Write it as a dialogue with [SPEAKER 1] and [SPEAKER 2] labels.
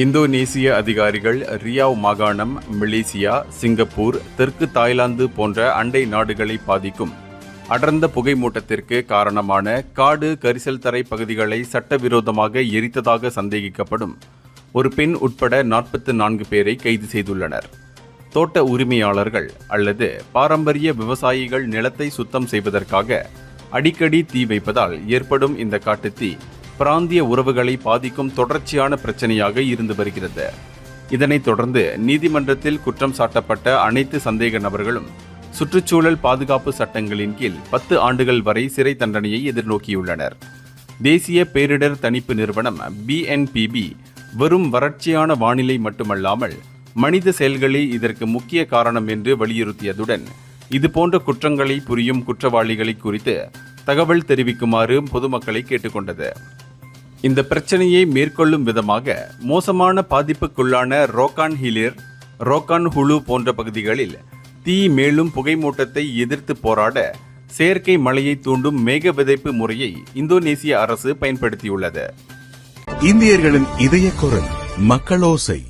[SPEAKER 1] இந்தோனேசிய அதிகாரிகள் ரியாவ் மாகாணம், Malaysia, Singapore, தெற்கு தாய்லாந்து போன்ற அண்டை நாடுகளை பாதிக்கும் அடர்ந்த புகைமூட்டத்திற்கு காரணமான காடு கரிசல் தரை பகுதிகளை சட்டவிரோதமாக எரித்ததாக சந்தேகிக்கப்படும் ஒரு பெண் உட்பட 44 பேரை கைது செய்துள்ளனர். தோட்ட உரிமையாளர்கள் அல்லது பாரம்பரிய விவசாயிகள் நிலத்தை சுத்தம் செய்வதற்காக அடிக்கடி தீ வைப்பதால் ஏற்படும் இந்த காட்டுத்தீ பிராந்திய உறவுகளை பாதிக்கும் தொடர்ச்சியான பிரச்சனையாக இருந்து வருகிறது. இதனைத் தொடர்ந்து நீதிமன்றத்தில் குற்றம் சாட்டப்பட்ட அனைத்து சந்தேக நபர்களும் சுற்றுச்சூழல் பாதுகாப்பு சட்டங்களின் கீழ் 10 ஆண்டுகள் வரை சிறை தண்டனையை எதிர்நோக்கியுள்ளனர். தேசிய பேரிடர் தணிப்பு நிறுவனம் BNPB வெறும் வறட்சியான வானிலை மட்டுமல்லாமல் மனித செயல்களே இதற்கு முக்கிய காரணம் என்று வலியுறுத்தியதுடன் இதுபோன்ற குற்றங்களை புரியும் குற்றவாளிகளை குறித்து தகவல் தெரிவிக்குமாறு பொதுமக்களை கேட்டுக்கொண்டது. இந்த பிரச்சனையை மேற்கொள்ளும் விதமாக மோசமான பாதிப்புக்குள்ளான ரோக்கான் ஹிலிர், ரோக்கான் ஹுலு போன்ற பகுதிகளில் தீ மேலும் புகைமூட்டத்தை எதிர்த்து போராட செயற்கை மழையை தூண்டும் மேக விதைப்பு முறையை இந்தோனேசிய அரசு பயன்படுத்தியுள்ளது.
[SPEAKER 2] இந்தியர்களின் இதய குரல் மக்களோசை.